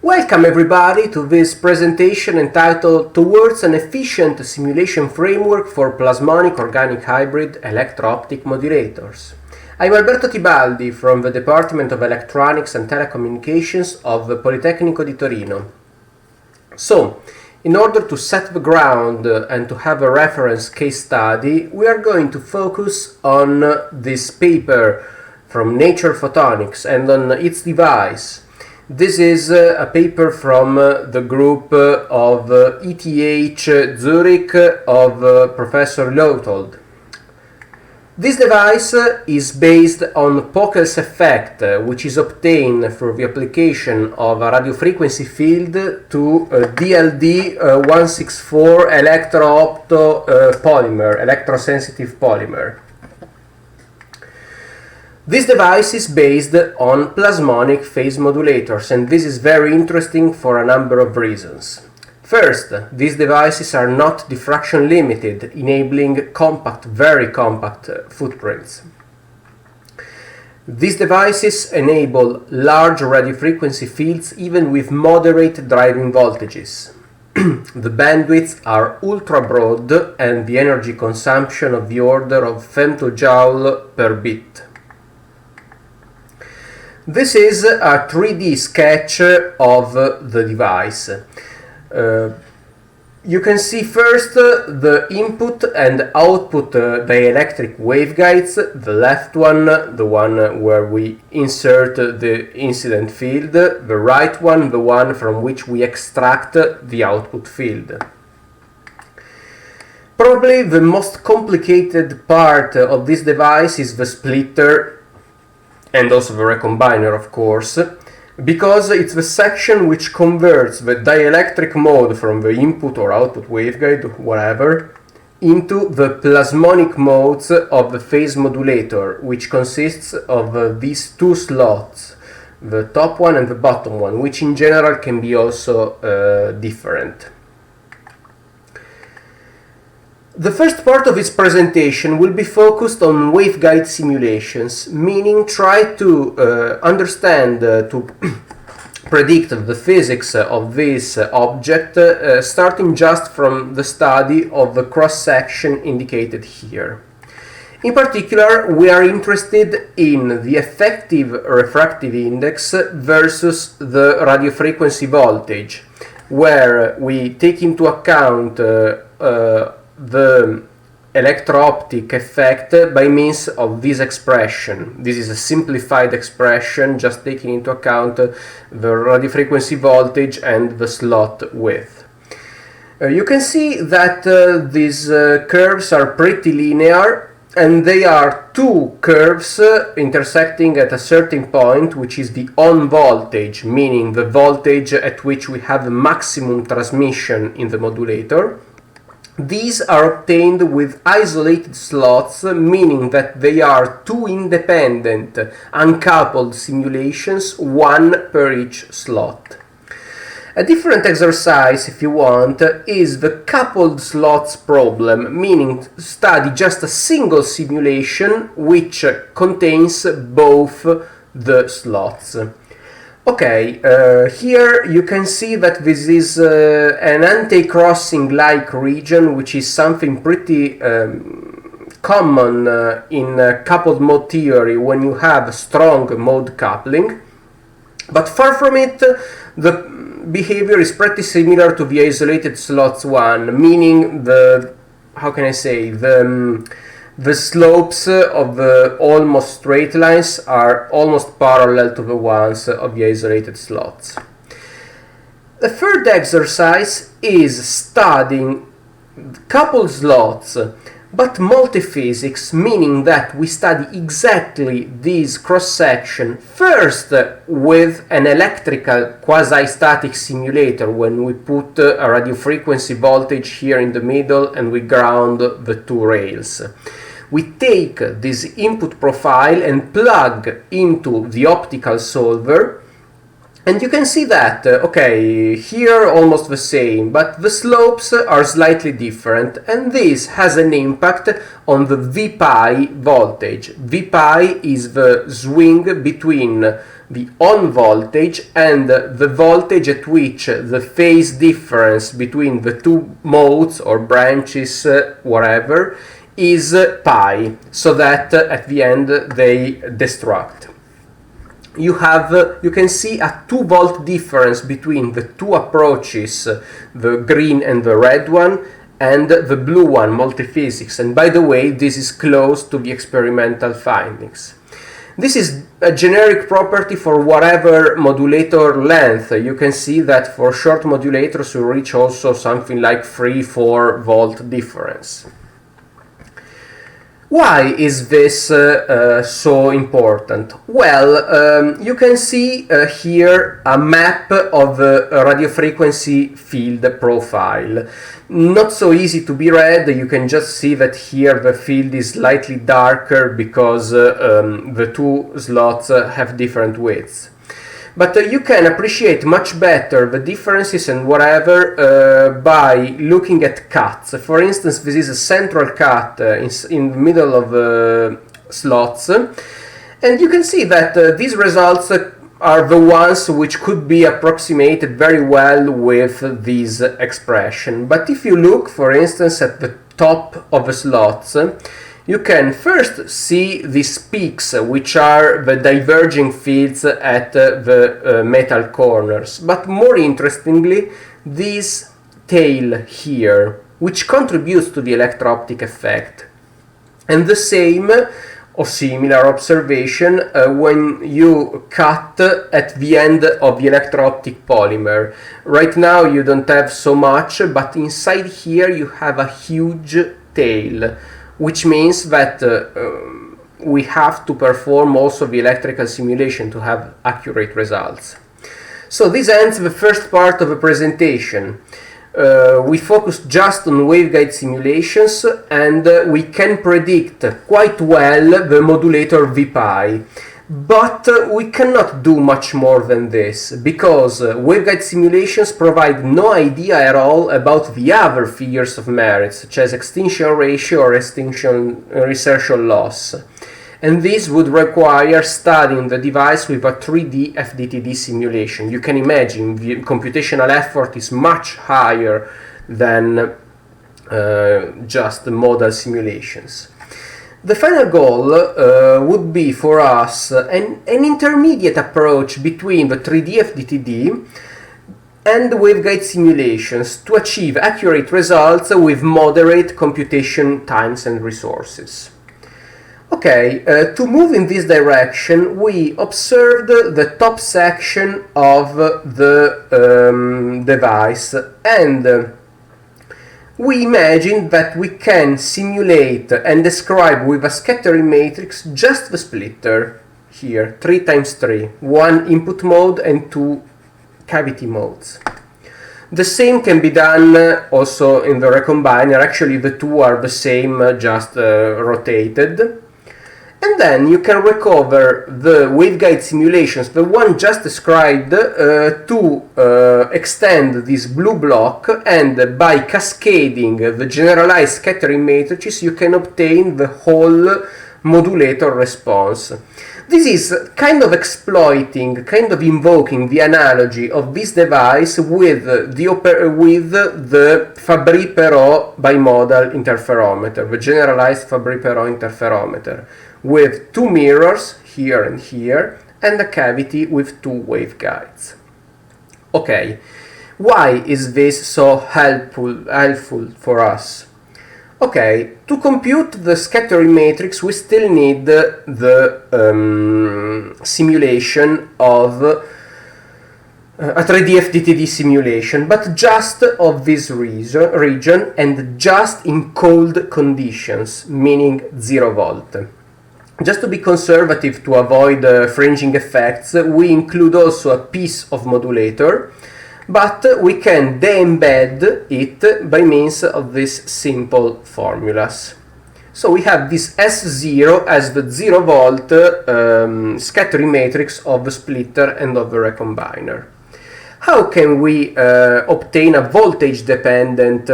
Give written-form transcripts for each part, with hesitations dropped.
Welcome everybody to this presentation entitled Towards an Efficient Simulation Framework for Plasmonic Organic Hybrid Electro-Optic Modulators. I'm Alberto Tibaldi from the Department of Electronics and Telecommunications of Politecnico di Torino. So, in order to set the ground and to have a reference case study, we are going to focus on this paper from Nature Photonics and on its device. This is a paper from the group of ETH Zurich of Professor Leuthold. This device is based on Pokel's effect, which is obtained through the application of a radiofrequency field to a DLD-164 electrosensitive polymer. This device is based on plasmonic phase modulators, and this is very interesting for a number of reasons. First, these devices are not diffraction limited, enabling compact, very compact footprints. These devices enable large radiofrequency fields even with moderate driving voltages. The bandwidths are ultra broad and the energy consumption of the order of femtojoule per bit. This is a 3D sketch of the device. You can see first the input and output dielectric waveguides, the left one, the one where we insert the incident field, the right one, the one from which we extract the output field. Probably the most complicated part of this device is the splitter and also the recombiner, of course, because it's the section which converts the dielectric mode from the input or output waveguide, whatever, into the plasmonic modes of the phase modulator, which consists of these two slots, the top one and the bottom one, which in general can be also different. The first part of this presentation will be focused on waveguide simulations, meaning try to understand, to predict the physics of this object, starting just from the study of the cross-section indicated here. In particular, we are interested in the effective refractive index versus the radiofrequency voltage, where we take into account the electro-optic effect by means of this expression. This is a simplified expression, just taking into account the radiofrequency voltage and the slot width. You can see that these curves are pretty linear, and they are two curves intersecting at a certain point, which is the on voltage, meaning the voltage at which we have the maximum transmission in the modulator. These are obtained with isolated slots, meaning that they are two independent, uncoupled simulations, one per each slot. A different exercise, if you want, is the coupled slots problem, meaning study just a single simulation which contains both the slots. Okay, here you can see that this is an anti-crossing-like region, which is something pretty common in coupled mode theory when you have strong mode coupling. But far from it, the behavior is pretty similar to the isolated slots one, meaning the slopes of the almost straight lines are almost parallel to the ones of the isolated slots. The third exercise is studying coupled slots, but multiphysics, meaning that we study exactly this cross-section first with an electrical quasi-static simulator, when we put a radiofrequency voltage here in the middle and we ground the two rails. We take this input profile and plug into the optical solver And you can see that, okay, here almost the same, but the slopes are slightly different, and this has an impact on the Vπ voltage. Vπ is the swing between the on voltage and the voltage at which the phase difference between the two modes or branches, whatever, is pi, so that at the end they destruct. You can see a 2 volt difference between the two approaches, the green and the red one, and the blue one, multiphysics. And by the way, this is close to the experimental findings. This is a generic property for whatever modulator length. You can see that for short modulators you reach also something like 3-4 volt difference. Why is this so important? Well, you can see here a map of the radio frequency field profile. Not so easy to be read. You can just see that here the field is slightly darker because the two slots have different widths. But you can appreciate much better the differences and whatever by looking at cuts. For instance, this is a central cut in the middle of the slots. And you can see that these results are the ones which could be approximated very well with this expression. But if you look, for instance, at the top of the slots, you can first see these peaks, which are the diverging fields at the metal corners. But more interestingly, this tail here, which contributes to the electro-optic effect. And the same or similar observation when you cut at the end of the electro-optic polymer. Right now you don't have so much, but inside here you have a huge tail, which means that we have to perform also the electrical simulation to have accurate results. So this ends the first part of the presentation. We focused just on waveguide simulations, and we can predict quite well the modulator Vπ. But we cannot do much more than this, because waveguide simulations provide no idea at all about the other figures of merit, such as extinction ratio or insertion loss. And this would require studying the device with a 3D FDTD simulation. You can imagine the computational effort is much higher than just the modal simulations. The final goal would be for us an intermediate approach between the 3D FDTD and waveguide simulations to achieve accurate results with moderate computation times and resources. Okay, to move in this direction, we observed the top section of the device, and we imagined that we can simulate and describe with a scattering matrix just the splitter here, 3x3, one input mode and two cavity modes. The same can be done also in the recombiner. Actually, the two are the same, just rotated. And then you can recover the waveguide simulations, the one just described, to extend this blue block, and by cascading the generalized scattering matrices you can obtain the whole modulator response. This is kind of exploiting, kind of invoking the analogy of this device with the Fabry-Perot bimodal interferometer, the generalized Fabry-Perot interferometer, with two mirrors here and here, and a cavity with two waveguides. Okay, why is this so helpful for us? Okay, to compute the scattering matrix we still need the simulation of a 3D FDTD simulation, but just of this region and just in cold conditions, meaning 0 volt. Just to be conservative, to avoid fringing effects, we include also a piece of modulator, but we can de-embed it by means of these simple formulas. So we have this S0 as the 0 volt scattering matrix of the splitter and of the recombiner. How can we obtain a voltage-dependent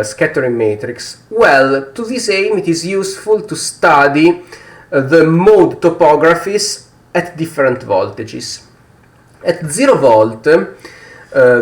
scattering matrix? Well, to this aim it is useful to study the mode topographies at different voltages. At 0 volt,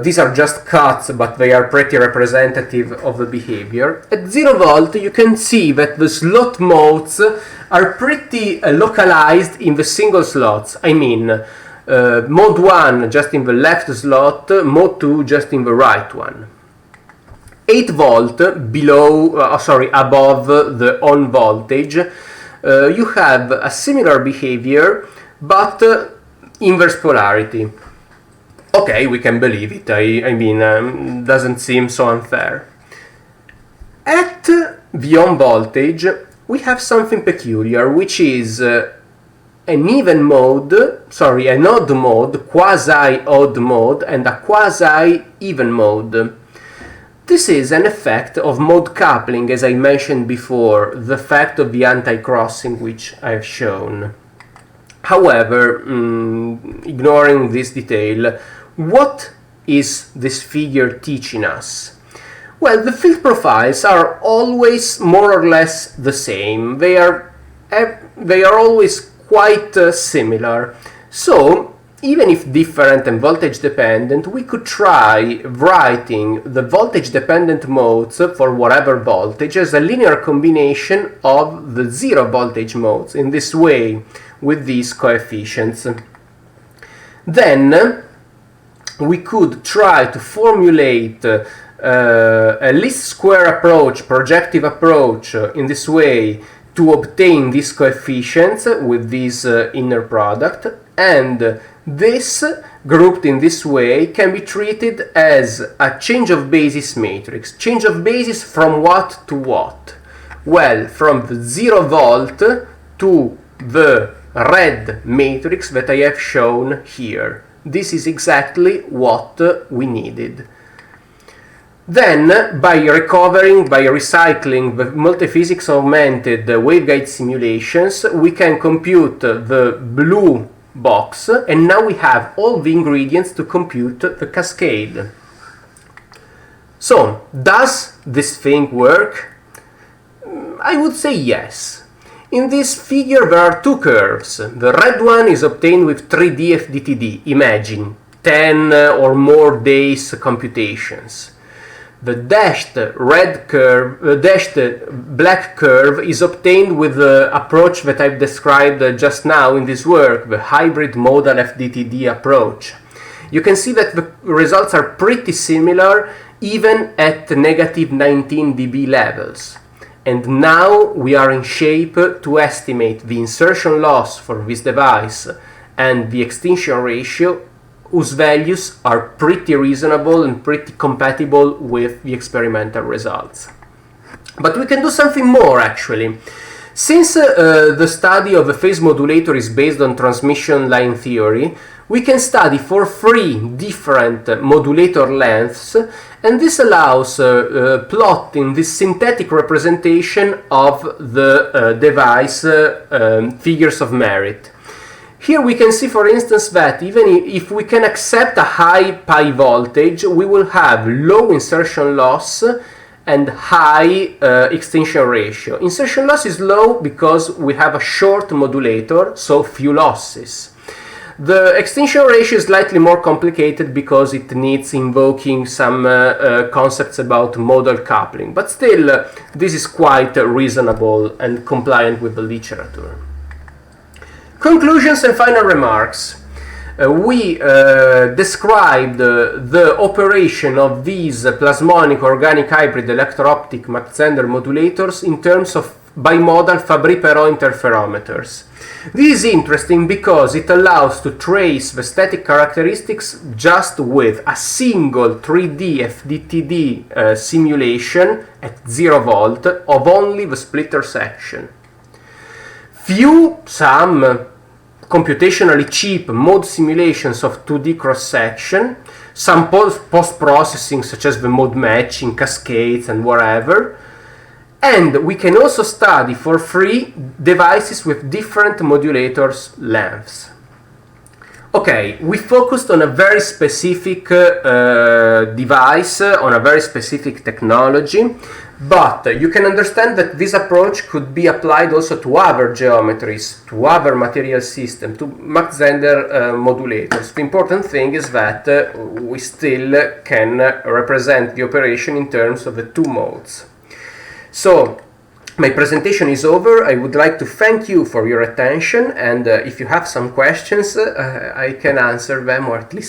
these are just cuts, but they are pretty representative of the behavior. At 0 volt, you can see that the slot modes are pretty localized in the single slots. I mean, mode 1 just in the left slot, mode 2 just in the right one. 8 volt above the on voltage, you have a similar behavior, but inverse polarity. Okay, we can believe it. I mean, doesn't seem so unfair. At the on voltage, we have something peculiar, which is an odd mode, quasi-odd mode, and a quasi-even mode. This is an effect of mode coupling, as I mentioned before, the effect of the anti-crossing which I have shown. However, ignoring this detail, what is this figure teaching us? Well, the field profiles are always more or less the same. They are always quite similar. So, even if different and voltage dependent, we could try writing the voltage dependent modes for whatever voltage as a linear combination of the 0 voltage modes in this way with these coefficients. Then we could try to formulate a least square approach, projective approach in this way to obtain these coefficients with this inner product, and this, grouped in this way, can be treated as a change of basis matrix. Change of basis from what to what? Well, from the 0 volt to the red matrix that I have shown here. This is exactly what we needed. Then, by recycling the multiphysics augmented waveguide simulations, we can compute the blue box, and now we have all the ingredients to compute the cascade. So, does this thing work? I would say yes. In this figure there are two curves. The red one is obtained with 3D FDTD, imagine 10 or more days computations. The dashed black curve is obtained with the approach that I've described just now in this work, the hybrid modal FDTD approach. You can see that the results are pretty similar even at negative 19 dB levels. And now we are in shape to estimate the insertion loss for this device and the extinction ratio, whose values are pretty reasonable and pretty compatible with the experimental results. But we can do something more, actually. Since the study of the phase modulator is based on transmission line theory, we can study for 3 different modulator lengths, and this allows plotting this synthetic representation of the device figures of merit. Here we can see, for instance, that even if we can accept a high pi voltage, we will have low insertion loss and high extinction ratio. Insertion loss is low because we have a short modulator, so few losses. The extinction ratio is slightly more complicated because it needs invoking some concepts about modal coupling, but still this is quite reasonable and compliant with the literature. Conclusions and final remarks. We described the operation of these plasmonic organic hybrid electro-optic Mach-Zehnder modulators in terms of bimodal Fabry-Perot interferometers. This is interesting because it allows to trace the static characteristics just with a single 3D FDTD simulation at 0 volt of only the splitter section. Some computationally cheap mode simulations of 2D cross-section, some post-processing such as the mode matching, cascades and whatever, And we can also study for free devices with different modulators lengths. Okay, we focused on a very specific device, on a very specific technology, but you can understand that this approach could be applied also to other geometries, to other material systems, to Mach-Zehnder modulators. The important thing is that we still can represent the operation in terms of the two modes. So, my presentation is over. I would like to thank you for your attention, and if you have some questions, I can answer them, or at least